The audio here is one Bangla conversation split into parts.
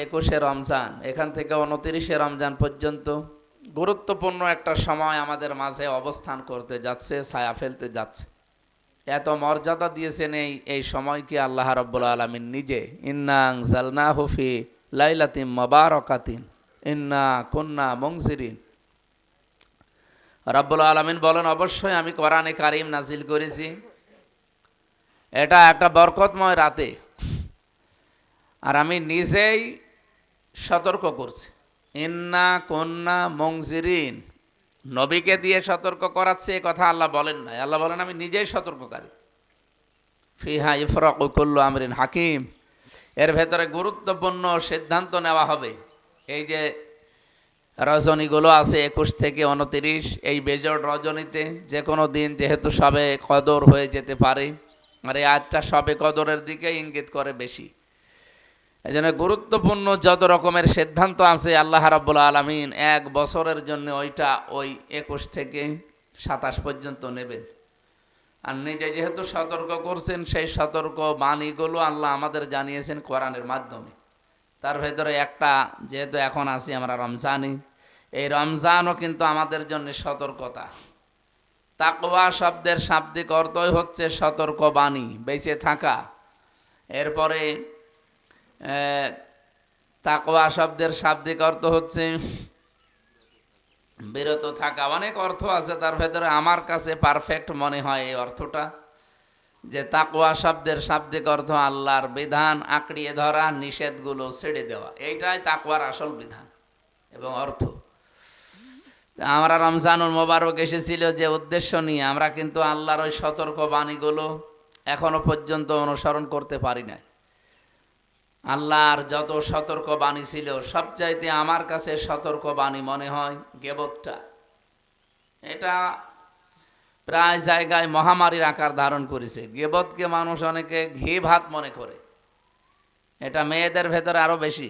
21শে রমজান, এখান থেকে 29শে রমজান পর্যন্ত গুরুত্বপূর্ণ একটা সময় আমাদের মাঝে অবস্থান করতে যাচ্ছে, ছায়া ফেলতে যাচ্ছে। এত মর্যাদা দিয়েছেন এই সময়কে আল্লাহ রাব্বুল আলামিন নিজে। ইন্না আনজালনাহু ফি লাইলাতিন মুবারাকাতিন ইন্না কুন্না মুনজিরিন। রাব্বুল আলামিন বলেন, অবশ্যই আমি কোরআনে কারীম নাজিল করেছি এটা একটা বরকতময় রাতে, আর আমি নিজেই সতর্ক করছি। ইন্না কুন্না মুনজিরিন, নবীকে দিয়ে সতর্ক করাচ্ছে এ কথা আল্লাহ বলেন না। আল্লাহ বলেন আমি নিজেই সতর্ককারী। ফিহা ইফরাকু কুল্লু আমরিন হাকিম, এর ভেতরে গুরুত্বপূর্ণ সিদ্ধান্ত নেওয়া হবে। এই যে রজনীগুলো আছে 21 থেকে 29, এই বেজোড় রজনীতে যে কোনো দিন যেহেতু সবে কদর হয়ে যেতে পারে, আর এই আজটা সবে কদরের দিকে ইঙ্গিত করে বেশি। এই জন্য গুরুত্বপূর্ণ যত রকমের সিদ্ধান্ত আছে আল্লাহ রাব্বুল আলামিন এক বছরের জন্য ওইটা ওই 21 থেকে 27 পর্যন্ত নেবেন। আর নিজে যেহেতু সতর্ক করছেন, সেই সতর্ক বাণীগুলো আল্লাহ আমাদের জানিয়েছেন কোরআনের মাধ্যমে। তার ভেতরে একটা, যেহেতু এখন আছি আমরা রমজানে, এই রমজানও কিন্তু আমাদের জন্য সতর্কতা। তাকওয়া শব্দের শাব্দিক অর্থই হচ্ছে সতর্ক বাণী, বেঁচে থাকা। এরপরে তাকওয়া শব্দের শাব্দিক অর্থ হচ্ছে বিরত থাকা। অনেক অর্থ আছে, তার ভেতরে আমার কাছে পারফেক্ট মনে হয় এই অর্থটা, যে তাকওয়া শব্দের শাব্দিক অর্থ আল্লাহর বিধান আঁকড়িয়ে ধরা, নিষেধগুলো ছেড়ে দেওয়া। এইটাই তাকওয়ার আসল বিধান এবং অর্থ। আমরা রমজানুল মোবারক এসেছিল যে উদ্দেশ্য নিয়ে, আমরা কিন্তু আল্লাহর ওই সতর্ক বাণীগুলো এখনো পর্যন্ত অনুসরণ করতে পারি না। আল্লাহর যত সতর্ক বাণী ছিল, সবচাইতে আমার কাছে সতর্ক বাণী মনে হয় গীবতটা। এটা প্রায় জায়গায় মহামারীর আকার ধারণ করেছে। গীবতকে মানুষ অনেকে ঘি ভাত মনে করে, এটা মেয়েদের ভেতরে আরো বেশি।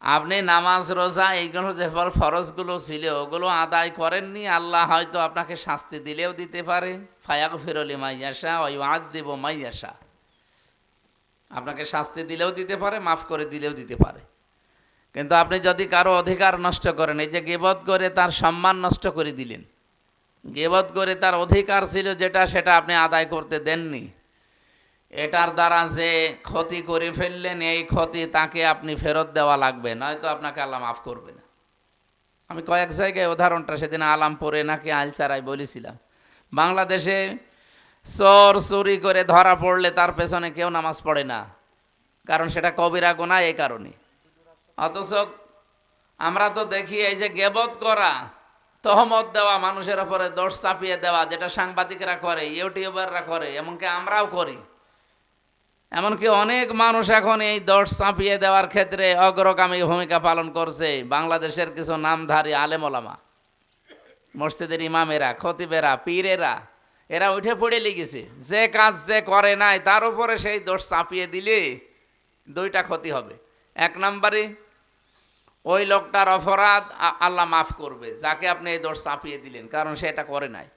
আপনি নামাজ রোজা এইগুলো যে ফরজগুলো ছিল ওগুলো আদায় করেননি, আল্লাহ হয়তো আপনাকে শাস্তি দিলেও দিতে পারে। ফায়াগফিরু লিমান ইয়াশা ওয়া ইউআযযিবু মান ইয়াশা, আপনাকে শাস্তি দিলেও দিতে পারে, মাফ করে দিলেও দিতে পারে। কিন্তু আপনি যদি কারো অধিকার নষ্ট করেন, এই যে গীবত করে তার সম্মান নষ্ট করে দিলেন, গীবত করে তার অধিকার ছিল যেটা, সেটা আপনি আদায় করতে দেননি, এটার দ্বারা যে ক্ষতি করে ফেললেন, এই ক্ষতি তাকে আপনি ফেরত দেওয়া লাগবে, নয়তো আপনাকে আল্লাহ মাফ করবে না। আমি কয়েক জায়গায় উদাহরণটা সেদিন আলামপুরে নাকি আলচারায় বলেছিলাম। বাংলাদেশে চোর চুরি করে ধরা পড়লে তার পেছনে কেউ নামাজ পড়ে না, কারণ সেটা কবিরা গুনাহ, এই কারণে। অথচ আমরা তো দেখি এই যে গীবত করা, তহমত দেওয়া, মানুষের ওপরে দোষ চাপিয়ে দেওয়া, যেটা সাংবাদিকরা করে, ইউটিউবাররা করে, এমনকি আমরাও করি। এমনকি অনেক মানুষ এখন এই দোষ চাপিয়ে দেওয়ার ক্ষেত্রে অগ্রগামী ভূমিকা পালন করছে। বাংলাদেশের কিছু নামধারী আলেম ওলামা, মসজিদের ইমামেরা, খতিবেরা, পীরেরা, এরা উঠে পড়ে লিখেছে যে কাজ যে করে নাই তার উপরে সেই দোষ চাপিয়ে দিলে দুইটা ক্ষতি হবে। এক নম্বরে ওই লোকটার অপরাধ আল্লাহ মাফ করবে, যাকে আপনি এই দোষ চাপিয়ে দিলেন, কারণ সে এটা করে নাই।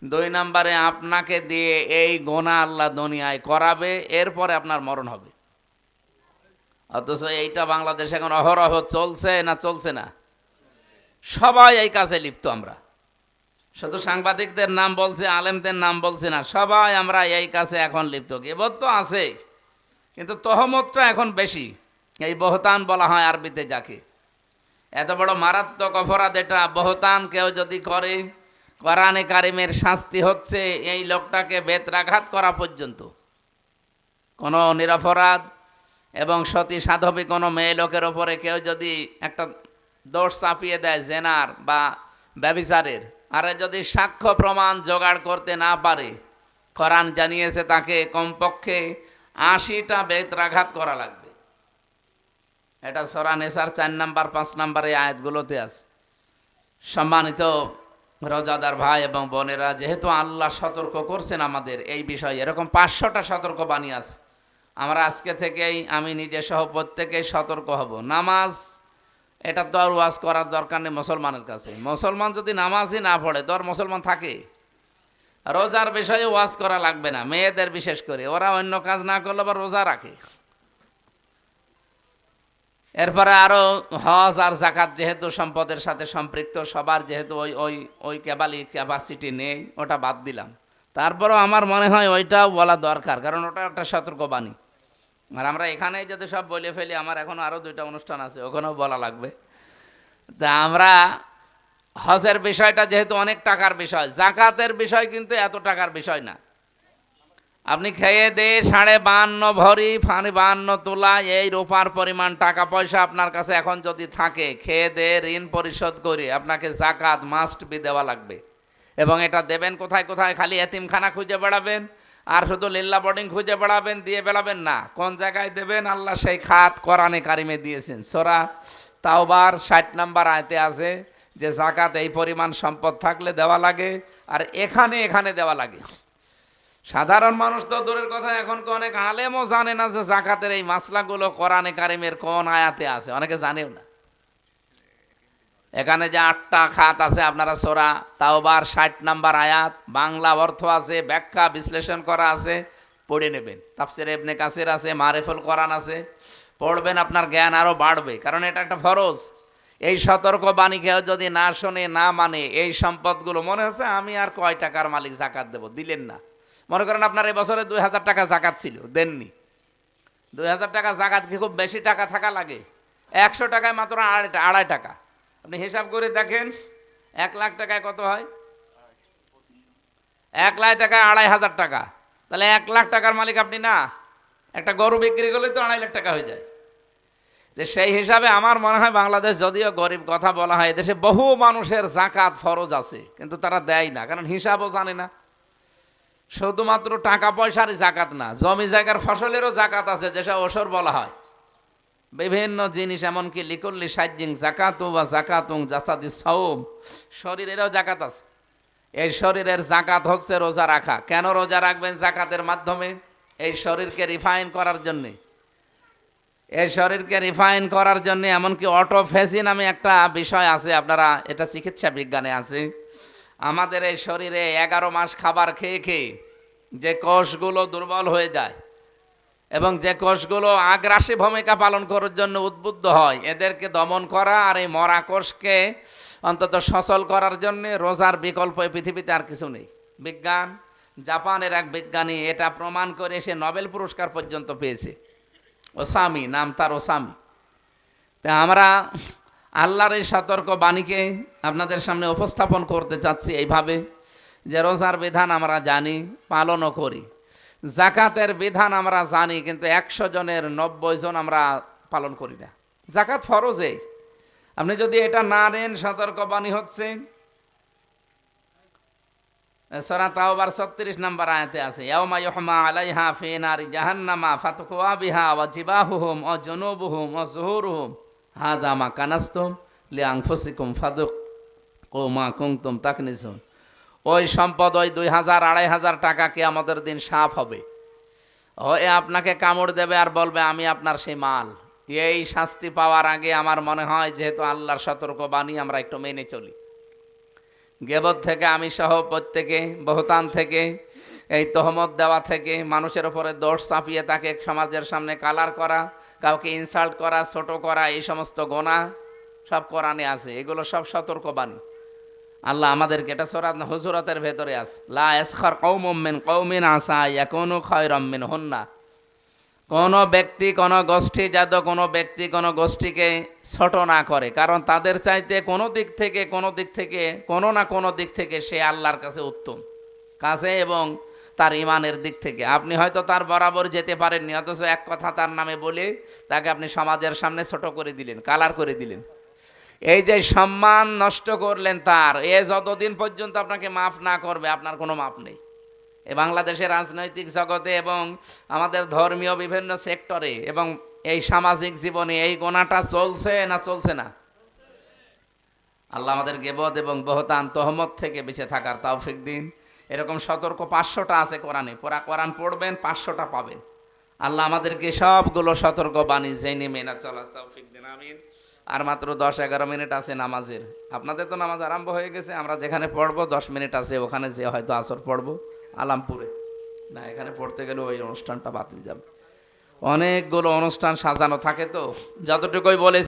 দুই নম্বরে আপনাকে দিয়ে এই গুনাহ আল্লাহ দুনিয়ায় করাবে, এরপরে আপনার মরণ হবে। অথচ এইটা বাংলাদেশে এখন অহরহ চলছে না, চলছে না? সবাই এই কাজে লিপ্ত। আমরা শুধু সাংবাদিকদের নাম বলছি, আলেমদের নাম বলছি না, সবাই আমরা এই কাজে এখন লিপ্ত। গীবত তো আছে, কিন্তু তহমতটা এখন বেশি। এই বহতান বলা হয় আরবিতে যাকে। এত বড় মারাত্মক অপরাধ এটা, বহতান কেউ যদি করে, কোরআনে কারিমের শাস্তি হচ্ছে এই লোকটাকে বেত্রাঘাত করা পর্যন্ত। কোনো নিরপরাধ এবং সতী সাধবী কোনো মেয়ে লোকের ওপরে কেউ যদি একটা দোষ চাপিয়ে দেয় জেনার বা ব্যভিচারের, আর যদি সাক্ষ্য প্রমাণ জোগাড় করতে না পারে, কোরআন জানিয়েছে তাকে কমপক্ষে 80টা বেত্রাঘাত করা লাগবে। এটা সূরা নিসার 4 নাম্বার 5 নাম্বারে আয়াতগুলোতে আছে। সম্মানিত রোজাদার ভাই এবং বোনেরা, যেহেতু আল্লাহ সতর্ক করছেন আমাদের এই বিষয়ে, এরকম 500টা সতর্ক বাণী আছে। আমরা আজকে থেকেই, আমি নিজে সহ প্রত্যেকেই সতর্ক হব। নামাজ, এটা তো আর ওয়াজ করার দরকার নেই মুসলমানের কাছে। মুসলমান যদি নামাজই না পড়ে তো আর মুসলমান থাকে? রোজার বিষয়ে ওয়াজ করা লাগবে না, মেয়েদের বিশেষ করে, ওরা অন্য কাজ না করলে আবার রোজা রাখে। এরপরে আরও হজ আর জাকাত যেহেতু সম্পদের সাথে সম্পৃক্ত, সবার যেহেতু ওই ওই ওই ক্যাপাসিটি নেই, ওটা বাদ দিলাম। তারপরেও আমার মনে হয় ওইটাও বলা দরকার, কারণ ওটা একটা সতর্কবাণী। আর আমরা এখানেই যদি সব বলে ফেলি, আমার এখন আরও 2টা অনুষ্ঠান আছে, ওখানেও বলা লাগবে। তা আমরা হজের বিষয়টা যেহেতু অনেক টাকার বিষয়, জাকাতের বিষয় কিন্তু এত টাকার বিষয় না। আপনি খেয়ে দিয়ে 52.5 ভরি 52 তোলা এই রূপার পরিমাণ টাকা পয়সা আপনার কাছে এখন যদি থাকে, খেয়ে দিয়ে ঋণ পরিশোধ করে আপনাকে জাকাত মাস্ট বি দেওয়া লাগবে। এবং এটা দেবেন কোথায় কোথায়? খালি এতিমখানা খুঁজে বেড়াবেন আর শুধু লিল্লা বোর্ডিং খুঁজে বেড়াবেন, দিয়ে বেড়াবেন না। কোন জায়গায় দেবেন? আল্লাহ সেই খাত কোরআনে কারিমে দিয়েছেন। সূরা তাওবার 60 নম্বর আয়াতে আছে যে জাকাত এই পরিমাণ সম্পদ থাকলে দেওয়া লাগে, আর এখানে এখানে দেওয়া লাগে। সাধারণ মানুষ তো দূরের কথা, এখন অনেক আলেমও জানে না যে জাকাতের এই মাসলাগুলো কোরআনে কারিমের কোন আয়াতে আছে, অনেকে জানেও না। এখানে যে 8টা খাত আছে, আপনারা সূরা তাওবার 60 নম্বর আয়াত, বাংলা অর্থ আছে, ব্যাখ্যা বিশ্লেষণ করা আছে, পড়ে নেবেন। তাফসিরে ইবনে কাসির আছে, মারিফুল কোরআন আছে, পড়বেন, আপনার জ্ঞান আরও বাড়বে। কারণ এটা একটা ফরজ। এই সতর্ক বাণী কেউ যদি না শোনে, না মানে, এই সম্পদগুলো মনে হচ্ছে আমি আর কয় টাকার মালিক, জাকাত দেব, দিলেন না। মনে করেন আপনার এবছরে 2000 টাকা জাকাত ছিল, দেননি। 2000 টাকা জাকাত কি খুব বেশি টাকা থাকা লাগে? 100 টাকায় মাত্র আড়াই টাকা। আপনি হিসাব করে দেখেন 1 লাখ টাকায় কত হয়? 1 লাখ টাকায় 2500 টাকা, তাহলে 1 লাখ টাকার মালিক আপনি না। একটা গরু বিক্রি করলে তো 2.5 লাখ টাকা হয়ে যায়। যে সেই হিসাবে আমার মনে হয় বাংলাদেশ যদিও গরিব কথা বলা হয়, এদেশে বহু মানুষের জাকাত ফরজ আছে, কিন্তু তারা দেয় না, কারণ হিসাবও জানে না। শুধুমাত্র টাকা পয়সার জাকাত না, জমি জায়গার ফসলেরও জাকাত আছে, যেসব ওসর বলা হয়। বিভিন্ন জিনিস, এমনকি লিকুল্লি সাজ্জিং জাকাতু বা জাকাতুং জাসাদি সাওম, শরীরেরও জাকাত আছে। এই শরীরের জাকাত হচ্ছে রোজা রাখা। কেন রোজা রাখবেন? জাকাতের মাধ্যমে এই শরীরকে রিফাইন করার জন্যে। এই শরীরকে রিফাইন করার জন্য এমনকি অটোফেজি নামে একটা বিষয় আছে, আপনারা এটা চিকিৎসা বিজ্ঞানে আছে। আমাদের এই শরীরে 11 মাস খাবার খেয়ে খেয়ে যে কোষগুলো দুর্বল হয়ে যায় এবং যে কোষগুলো আগ্রাসী ভূমিকা পালন করার জন্য উদ্বুদ্ধ হয়, এদেরকে দমন করা আর এই মরা কোষকে অন্তত সচল করার জন্য রোজার বিকল্প এই পৃথিবীতে আর কিছু নেই। বিজ্ঞান, জাপানের এক বিজ্ঞানী এটা প্রমাণ করে সে নোবেল পুরস্কার পর্যন্ত পেয়েছে। ওসামি নাম তার, ওসামি। তা আমরা আল্লাহর এই সতর্ক বাণীকে আপনাদের সামনে উপস্থাপন করতে চাচ্ছি এইভাবে যে রোজার বিধান আমরা জানি, পালনও করি। জাকাতের বিধান আমরা জানি, কিন্তু 100 জনের 90 জন আমরা পালন করি না। জাকাত ফরজে, আপনি যদি এটা না নেন, সতর্ক বাণী হচ্ছে সূরা তাওবার 36 নম্বর আয়াতে আছে, ইয়াউমা ইউহমা আলাইহা ফি নারি জাহান্নামা ফাতকুয়া বিহা ওয়া জিবাহুহুম ওয়া জুনুবুহুম ওয়া যুহুরুহুম হাযা মা কানাসতুম লিআনফুসিকুম ফাযুকু মা কুনতুম তাকনিজুন। ওই সম্পদ, ওই 2000-2500 টাকা কিয়ামতের দিন সাফ হবে, ওই আপনাকে কামড় দেবে আর বলবে আমি আপনার সেই মাল। এই শাস্তি পাওয়ার আগে আমার মনে হয় যেহেতু আল্লাহর সতর্ক বাণী আমরা একটু মেনে চলি। গীবত থেকে আমি সহ প্রত্যেকে, বহতান থেকে, এই তহমত দেওয়া থেকে, মানুষের উপরে দোষ চাপিয়ে তাকে সমাজের সামনে কালার করা, কাউকে ইনসাল্ট করা, ছোট করা, এই সমস্ত গোনা সব কোরআনে আছে। এগুলো সব সতর্কবাণী। আল্লাহ আমাদেরকে, এটা সূরা হুজুরাতের ভেতরে আছে, লা ইয়াসখার কওমুম মিন কওমিন আসা ইয়াকুনু খায়রাম মিনহুন্না। কোনো ব্যক্তি, কোনো গোষ্ঠী যাতে কোনো ব্যক্তি কোনো গোষ্ঠীকে ছোট না করে, কারণ তাদের চাইতে কোনো দিক থেকে কোনো না কোনো দিক থেকে সে আল্লাহর কাছে উত্তম কাছে এবং তার ইমানের দিক থেকে। আপনি হয়তো তার বরাবর যেতে পারেননি, অথচ এক কথা তার নামে বলে তাকে আপনি সমাজের সামনে ছোট করে দিলেন, কালার করে দিলেন। এই যে সম্মান নষ্ট করলেন তার, এ যতদিন পর্যন্ত আপনাকে মাফ না করবে, আপনার কোনো মাপ নেই। এই বাংলাদেশের রাজনৈতিক জগতে এবং আমাদের ধর্মীয় বিভিন্ন সেক্টরে এবং এই সামাজিক জীবনে এই গোনাটা চলছে না চলছে না? আল্লাহ আমাদের গীবত এবং বহতান তহমত থেকে বেঁচে থাকার তৌফিক দিন। এরকম সতর্ক 500টা আছে কোরআনে, পুরা কোরআন পড়বেন 500টা পাবেন। আল্লাহ আমাদেরকে সবগুলো সতর্ক বাণী জেনে মেনে চলার তৌফিক দিন, আমিন। আর মাত্র 10-11 মিনিট আছে নামাজের। আপনাদের তো নামাজ আরম্ভ হয়ে গেছে, আমরা যেখানে পড়বো 10 মিনিট আছে, ওখানে যে হয়তো আসর পড়বো আলামপুরে না, এখানে পড়তে গেলে ওই অনুষ্ঠানটা বাতিল যাবে। অনেকগুলো অনুষ্ঠান সাজানো থাকে তো, যতটুকুই বলে